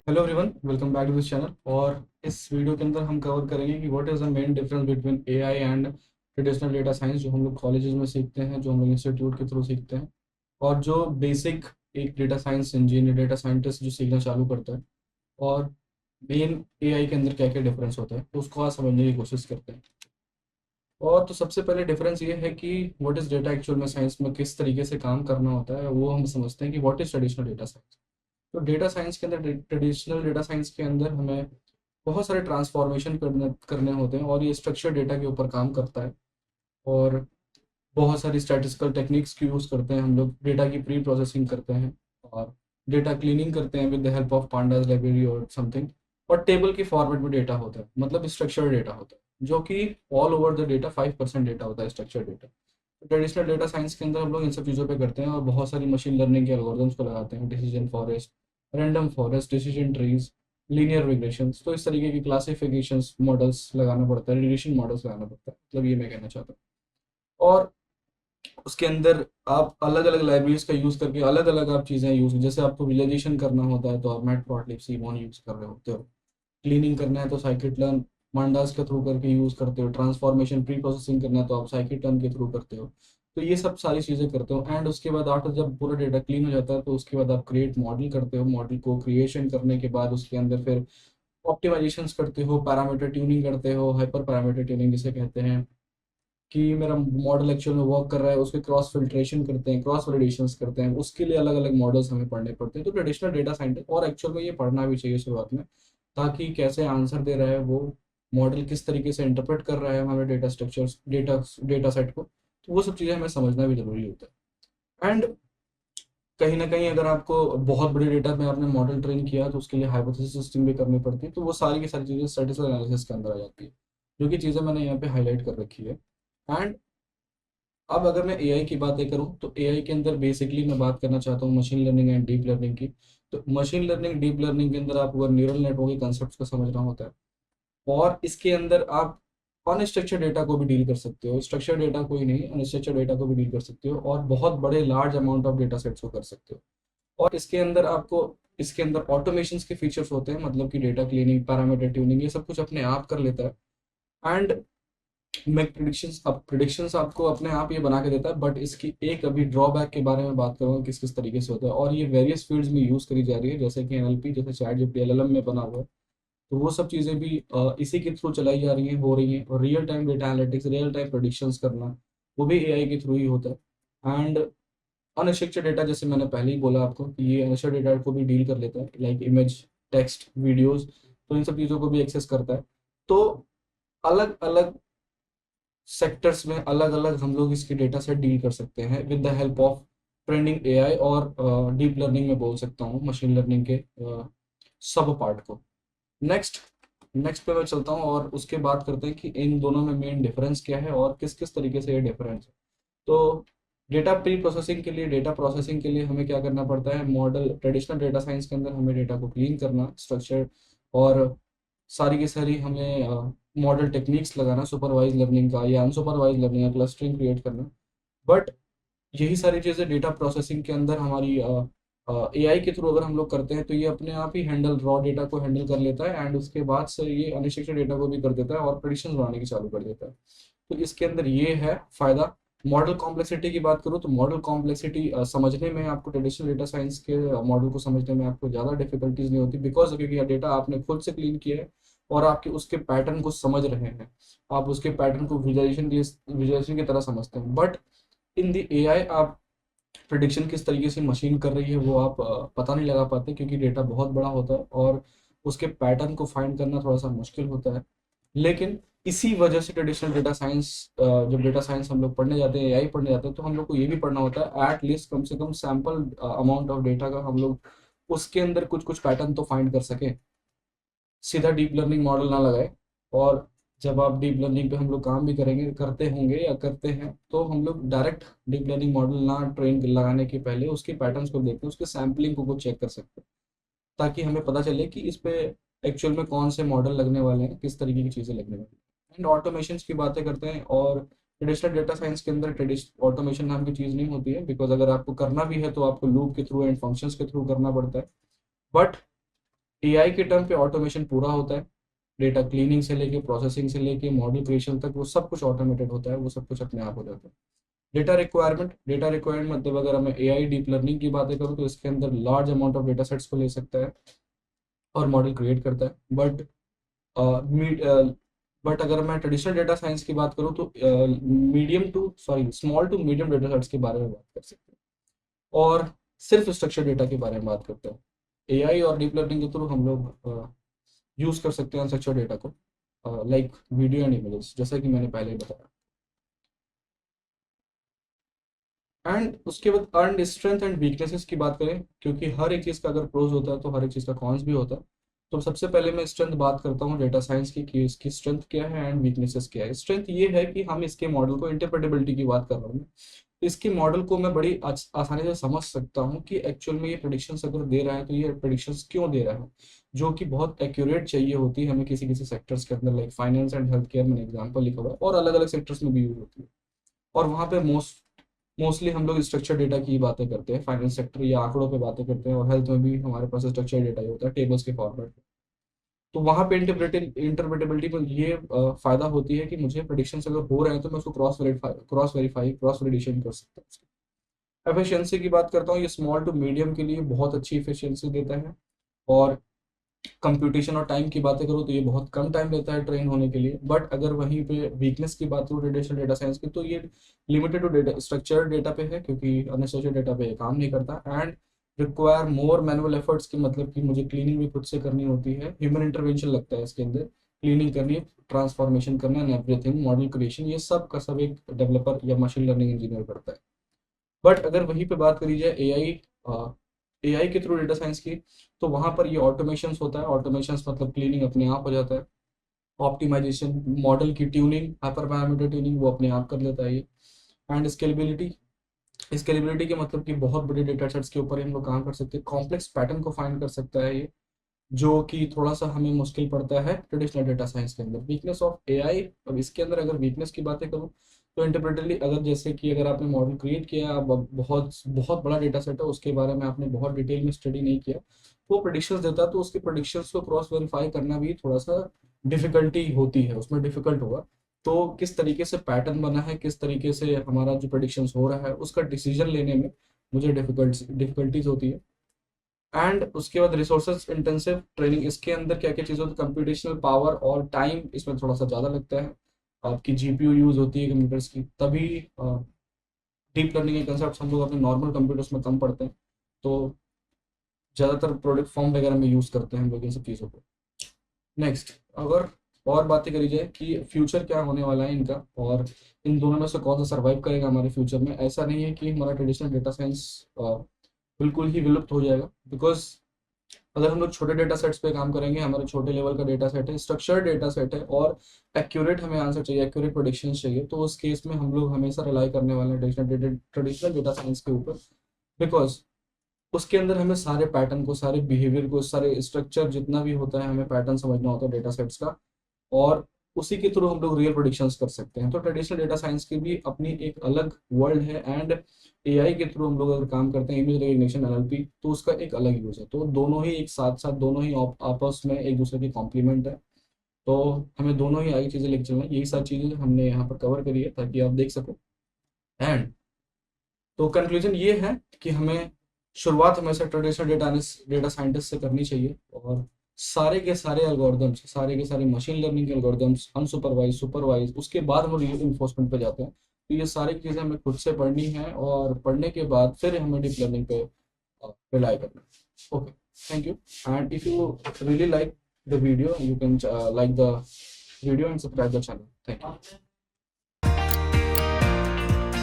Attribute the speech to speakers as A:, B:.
A: Hello everyone, welcome back to this channel. और इस video के अंदर हम कवर करेंगे कि what is the main difference between AI and traditional data science, जो हम लोग कॉलेजेस में सीखते हैं, जो हम लोग इंस्टीट्यूट के थ्रू सीखते हैं, और जो बेसिक एक data science engineer, data scientist जो सीखना चालू करता है, और मेन एआई के अंदर क्या क्या डिफरेंस होता है, तो उसको आज समझने की कोशिश करते हैं। और तो सबसे पहले डिफरेंस ये है कि व्हाट इज़ डेटा एक्चुअल में साइंस में किस तरीके से काम करना होता है, वो हम समझते हैं कि what is traditional data science. तो डेटा साइंस के अंदर, ट्रेडिशनल डेटा साइंस के अंदर हमें बहुत सारे ट्रांसफॉर्मेशन करने करने होते हैं, और ये स्ट्रक्चर डेटा के ऊपर काम करता है। और बहुत सारी स्टैटिस्टिकल टेक्निक्स की यूज़ करते हैं हम लोग, डेटा की प्री प्रोसेसिंग करते हैं, और डेटा क्लीनिंग करते हैं with the help of pandas library और समथिंग। और टेबल की फॉर्मेट में डेटा होता है, मतलब स्ट्रक्चर डेटा होता है, जो कि all over the data 5% data होता है structure data. Traditional data science के अंदर हम लोग इन सब चीज़ों पे करते हैं, और बहुत सारी मशीन लर्निंग के एल्गोरिथम्स को लगाते हैं, decision forest, random forest, decision trees, linear regressions. तो इस तरीके की क्लासिफिकेशंस मॉडल्स लगाना पड़ता है, रिग्रेशन मॉडल्स लगाना पड़ता है, मतलब ये मैं कहना चाहता हूँ। और उसके अंदर आप अलग अलग लाइब्रेरीज का यूज़ करके अलग अलग आप चीज़ें यूज़, जैसे आपको विजुअलाइजेशन करना होता है तो आप मैटप्लॉटलिब, सीमॉन यूज़ कर रहे होते हो। क्लीनिंग करना है तो साइकिट लर्न पांडास के थ्रू करके यूज़ करते हो। ट्रांसफॉर्मेशन प्री प्रोसेसिंग करना है तो आप साइकिट लर्न के थ्रू करते हो। तो ये सब सारी चीज़ें करते हो, एंड उसके बाद आफ्टर जब पूरा डेटा क्लीन हो जाता है तो उसके बाद आप क्रिएट मॉडल करते हो। मॉडल को क्रिएशन करने के बाद उसके अंदर फिर ऑप्टिमाइजेशंस करते हो, पैरामीटर ट्यूनिंग करते हो, हाइपर पैरामीटर ट्यूनिंग जिसे कहते हैं, कि मेरा मॉडल एक्चुअल में वर्क कर रहा है, उसके क्रॉस फिल्ट्रेशन करते हैं, क्रॉस वैलिडेशंस करते हैं, उसके लिए अलग अलग मॉडल्स हमें पढ़ने पड़ते हैं। तो ट्रेडिशनल डेटा साइंटिस्ट, और एक्चुअल में ये पढ़ना भी चाहिए शुरुआत में, ताकि कैसे आंसर दे रहा है वो मॉडल, किस तरीके से इंटरप्रेट कर रहा है हमारे डेटा स्ट्रक्चर्स, डेटा सेट को, तो वो सब चीज़ें हमें समझना भी जरूरी होता है। एंड कहीं ना कहीं अगर आपको बहुत बड़े डेटा में आपने मॉडल ट्रेन किया तो उसके लिए हाइपोथेसिस टेस्टिंग भी करनी पड़ती है, तो वो सारी की सारी चीज़ें स्टैटिस्टिकल एनालिसिस के अंदर आ जाती है, जो कि चीज़ें मैंने यहाँ पे हाईलाइट कर रखी है। एंड अब अगर मैं एआई की बातें करूं तो एआई के अंदर बेसिकली मैं बात करना चाहता हूं machine learning and deep learning की। तो मशीन लर्निंग, डीप लर्निंग के अंदर आपको अगर न्यूरल नेटवर्क के कंसेप्ट को समझना होता है, और इसके अंदर आप अनस्ट्रक्चर्ड डेटा को भी डील कर सकते हो, स्ट्रक्चर्ड डेटा को ही नहीं, अनस्ट्रक्चर्ड डेटा को भी डील कर सकते हो, और बहुत बड़े large amount of data sets को कर सकते हो। और इसके अंदर ऑटोमेशन के फीचर्स होते हैं, मतलब कि डेटा क्लीनिंग, पैरामीटर ट्यूनिंग, ये सब कुछ अपने आप कर लेता है। एंड मैं प्रिडिक्शंस आपको अपने आप ये बना के देता है, बट इसकी एक अभी ड्रॉबैक के बारे में बात करूँगा, किस किस तरीके से होता है, और ये वेरियस फील्ड्स में यूज़ करी जा रही है, जैसे कि एनएलपी, जैसे चैट जीपीटी एलएलएम में बना हुआ है। तो वो सब चीज़ें भी इसी के थ्रू चलाई जा रही हैं, हो रही हैं। और real time data analytics, real time predictions करना, वो भी एआई के थ्रू ही होता है। एंड अनस्ट्रक्चर्ड डेटा, जैसे मैंने पहले ही बोला आपको कि ये अनस्ट्रक्चर्ड डेटा को भी डील कर लेता है, लाइक इमेज, टेक्स्ट, वीडियोज, तो इन सब चीज़ों को भी एक्सेस करता है। तो अलग अलग सेक्टर्स में अलग अलग हम लोग इसके डेटा सेट डील कर सकते हैं with the help of training AI, और डीप लर्निंग में बोल सकता हूँ मशीन लर्निंग के सब पार्ट को। नेक्स्ट नेक्स्ट पे मैं चलता हूँ, और उसके बात करते हैं कि इन दोनों में मेन डिफरेंस क्या है और किस किस तरीके से ये डिफरेंस है। तो डेटा प्री प्रोसेसिंग के लिए, डेटा प्रोसेसिंग के लिए हमें क्या करना पड़ता है, मॉडल, ट्रेडिशनल डेटा साइंस के अंदर हमें डेटा को क्लीन करना, स्ट्रक्चर, और सारी की सारी हमें मॉडल टेक्निक्स लगाना, सुपरवाइज लर्निंग का या अनसुपरवाइज लर्निंग या क्लस्टरिंग क्रिएट करना। बट यही सारी चीज़ें डेटा प्रोसेसिंग के अंदर हमारी एआई के थ्रू अगर हम लोग करते हैं तो ये अपने आप ही हैंडल, रॉ डेटा को हैंडल कर लेता है, एंड उसके बाद से ये अनस्ट्रक्चर्ड डेटा को भी कर देता है और प्रेडिक्शन बनाने की चालू कर देता है। तो इसके अंदर ये है फायदा। मॉडल कॉम्प्लेक्सिटी की बात करूँ तो मॉडल कॉम्प्लेक्सिटी समझने में आपको, ट्रेडिशनल डेटा साइंस के मॉडल को समझने में आपको ज़्यादा डिफिकल्टीज नहीं होती, बिकॉज क्योंकि यह डेटा आपने खुद से क्लीन किया है, और आपके उसके पैटर्न को समझ रहे हैं, आप उसके पैटर्न को विजुअलाइजेशन की तरह समझते हैं। बट इन द एआई आप प्रिडिक्शन किस तरीके से मशीन कर रही है वो आप पता नहीं लगा पाते, क्योंकि डेटा बहुत बड़ा होता है और उसके पैटर्न को फाइंड करना थोड़ा सा मुश्किल होता है। लेकिन इसी वजह से ट्रेडिशनल डेटा साइंस, जब डेटा साइंस हम लोग पढ़ने जाते हैं, एआई पढ़ने जाते हैं, तो हम लोग को ये भी पढ़ना होता है एट लीस्ट कम से कम सैम्पल अमाउंट ऑफ डेटा का हम लोग उसके अंदर कुछ कुछ पैटर्न तो फाइंड कर सकें, सीधा डीप लर्निंग मॉडल ना लगाए। और जब आप डीप लर्निंग पे हम लोग काम भी करेंगे, करते होंगे या करते हैं, तो हम लोग डायरेक्ट डीप लर्निंग मॉडल ना ट्रेन लगाने के पहले उसके पैटर्न्स को देखते हैं, उसके सैम्पलिंग को चेक कर सकते हैं, ताकि हमें पता चले कि इस पे एक्चुअल में कौन से मॉडल लगने वाले हैं, किस तरीके की चीज़ें लगने वाली हैं। एंड ऑटोमेशन की बातें करते हैं, और ट्रेडिशनल डेटा साइंस के अंदर ट्रेडिशनल ऑटोमेशन नाम की चीज़ नहीं होती है, बिकॉज अगर आपको करना भी है तो आपको लूप के थ्रू एंड फंक्शंस के थ्रू करना पड़ता है। बट एआई के टर्म पे ऑटोमेशन पूरा होता है, डेटा क्लीनिंग से लेके प्रोसेसिंग से लेके मॉडल क्रिएशन तक वो सब कुछ ऑटोमेटेड होता है, वो सब कुछ अपने आप हो जाता है। डेटा रिक्वायरमेंट मतलब अगर मैं एआई डीप लर्निंग की बातें करूँ तो इसके अंदर large amount of data sets को ले सकता है और मॉडल क्रिएट करता है। बट अगर मैं ट्रेडिशनल डेटा साइंस की बात करूँ तो medium to sorry small to medium data sets के बारे में बात कर सकते हैं, और सिर्फ स्ट्रक्चर डेटा के बारे में बात करते हैं। एआई और डीप लर्निंग के थ्रू हम लोग यूज़ कर सकते हैं स्ट्रक्चर डेटा को, लाइक वीडियो एंड इमेजेस, जैसा कि मैंने पहले ही बताया। एंड उसके बाद अर्न स्ट्रेंथ एंड वीकनेसेस की बात करें, क्योंकि हर एक चीज़ का अगर प्रोज होता है तो हर एक चीज़ का कॉन्स भी होता है। तो सबसे पहले मैं स्ट्रेंथ बात करता हूँ डेटा साइंस की कि इसकी स्ट्रेंथ क्या है एंड वीकनेसेस क्या है। स्ट्रेंथ ये है कि हम इसके मॉडल को इंटरप्रेटेबिलिटी की बात कर रहा हूँ मैं। इसके मॉडल को मैं बड़ी आसानी से समझ सकता हूँ कि एक्चुअल में ये प्रेडिक्शंस अगर दे रहा है तो ये प्रेडिक्शंस क्यों दे रहा है, जो कि बहुत एक्यूरेट चाहिए होती है हमें किसी किसी सेक्टर्स के अंदर, like finance and health care, मैंने एग्जाम्पल लिखा हुआ है, और अलग अलग सेक्टर्स में भी यूज होती है। और वहाँ पे मोस्टली हम लोग स्ट्रक्चर डेटा की बातें करते हैं, फाइनेंस सेक्टर या आंकड़ों पे बातें करते हैं, और हेल्थ में भी हमारे पास स्ट्रक्चर डेटा ही होता है टेबल्स के फॉर्मेट। तो वहाँ पे इंटरप्रेटेबिलिटी में ये फायदा होती है कि मुझे प्रेडिक्शंस अगर हो रहे हैं तो मैं उसको क्रॉस वेरिफाई कर सकता हूँ। एफिशिएंसी की बात करता हूँ, ये स्मॉल टू मीडियम के लिए बहुत अच्छी एफिशिएंसी देता है। और कंप्यूटेशन और टाइम की बातें करूँ तो ये बहुत कम टाइम लेता है ट्रेन होने के लिए। बट अगर वहीं पे वीकनेस की बात करूँ ट्रेडिशनल डेटा साइंस की, तो ये limited to data structured data पे है, क्योंकि अनस्ट्रक्चर्ड डेटा पे ये काम नहीं करता, and require more manual efforts की, मतलब कि मुझे क्लीनिंग भी खुद से करनी होती है, ह्यूमन इंटरवेंशन लगता है इसके अंदर, क्लीनिंग करनी, ट्रांसफॉर्मेशन करना एंड एवरीथिंग, मॉडल क्रिएशन, ये सब का सब एक डेवलपर या मशीन लर्निंग इंजीनियर करता है। बट अगर वहीं पे बात करी जाए एआई के थ्रू डेटा साइंस की, तो वहाँ पर ये ऑटोमेशन होता है। ऑटोमेशन मतलब क्लीनिंग अपने आप हो जाता है, ऑप्टिमाइजेशन, मॉडल की ट्यूनिंग, हाइपर पैरामीटर ट्यूनिंग वो अपने आप कर लेता है ये। एंड स्केलेबिलिटी के मतलब कि बहुत बड़े डेटा सेट्स के ऊपर हम लोग काम कर सकते हैं, कॉम्प्लेक्स पैटर्न को फाइंड कर सकता है ये, जो कि थोड़ा सा हमें मुश्किल पड़ता है ट्रेडिशनल डेटा साइंस के अंदर। वीकनेस ऑफ एआई, अब इसके अंदर अगर वीकनेस की बातें करूँ तो इंटरप्रेटली, अगर जैसे कि अगर आपने मॉडल क्रिएट किया, अब बहुत बहुत बड़ा डेटा सेट है, उसके बारे में आपने बहुत डिटेल में स्टडी नहीं किया, तो वो प्रेडिक्शंस देता है, तो उसके प्रेडिक्शंस को क्रॉस वेरीफाई करना भी थोड़ा सा डिफिकल्टी होती है, उसमें डिफिकल्ट होगा। तो किस तरीके से पैटर्न बना है, किस तरीके से हमारा जो प्रेडिक्शंस हो रहा है उसका डिसीजन लेने में मुझे डिफिकल्टीज होती है। एंड उसके बाद रिसोर्सेज इंटेंसिव ट्रेनिंग, इसके अंदर क्या क्या चीज़ होती है, कंप्यूटेशनल पावर और टाइम इसमें थोड़ा सा ज़्यादा लगता है, आपकी जीपीयू यूज़ होती है कंप्यूटर्स की, तभी डीप लर्निंग के कंसेप्ट हम लोग अपने नॉर्मल कंप्यूटर्स में कम पढ़ते हैं, तो ज़्यादातर प्रोडक्ट फॉर्म वगैरह में यूज़ करते हैं हम लोग इन सब चीज़ों को। नेक्स्ट, अगर और बातें करी जाए कि फ्यूचर क्या होने वाला है इनका, और इन दोनों में से कौन सा सर्वाइव करेगा हमारे फ्यूचर में, ऐसा नहीं है कि हमारा ट्रेडिशनल डेटा साइंस बिल्कुल ही विलुप्त हो जाएगा। बिकॉज अगर हम लोग छोटे डेटा सेट्स पे काम करेंगे, हमारे छोटे लेवल का डेटा सेट है, स्ट्रक्चर्ड डेटा सेट है, और एक्यूरेट हमें आंसर चाहिए, एक्यूरेट प्रोडिक्शन चाहिए, तो उस केस में हम लोग हमेशा रिलाई करने वाले हैं ट्रेडिशनल डेटा साइंस के ऊपर। बिकॉज उसके अंदर हमें सारे पैटर्न को, सारे बिहेवियर को, सारे स्ट्रक्चर जितना भी होता है, हमें पैटर्न समझना होता है डेटा सेट्स का, और उसी के थ्रू हम लोग रियल प्रोडिक्शंस कर सकते हैं। तो ट्रेडिशनल डेटा साइंस की भी अपनी एक अलग वर्ल्ड है, एंड एआई के थ्रू हम लोग अगर काम करते हैं, इमेज रिकग्निशन एनएलपी, तो उसका एक अलग यूज है। तो दोनों ही एक साथ साथ, दोनों ही आपस में एक दूसरे के कॉम्प्लीमेंट है। तो हमें दोनों ही आगे चीज़ें लेके चलना है, यही सारी चीज़ें हमने यहाँ पर कवर करी है ताकि आप देख सको। एंड तो कंक्लूजन ये है कि हमें शुरुआत हमेशा ट्रेडिशनल डेटा साइंटिस्ट से करनी चाहिए, और सारे के सारे एल्गोरिदम्स, सारे के सारे मशीन लर्निंग के एल्गोरिदम्स, अनसुपरवाइज, सुपरवाइज, उसके बाद हम रियल इन्फोर्समेंट पे जाते हैं। तो ये सारी चीज़ें हमें खुद से पढ़नी है, और पढ़ने के बाद फिर हमें डीप लर्निंग पे रिलाई करना है। Okay, thank you. And if you really like the video, you can like the video and subscribe the channel. Thank you.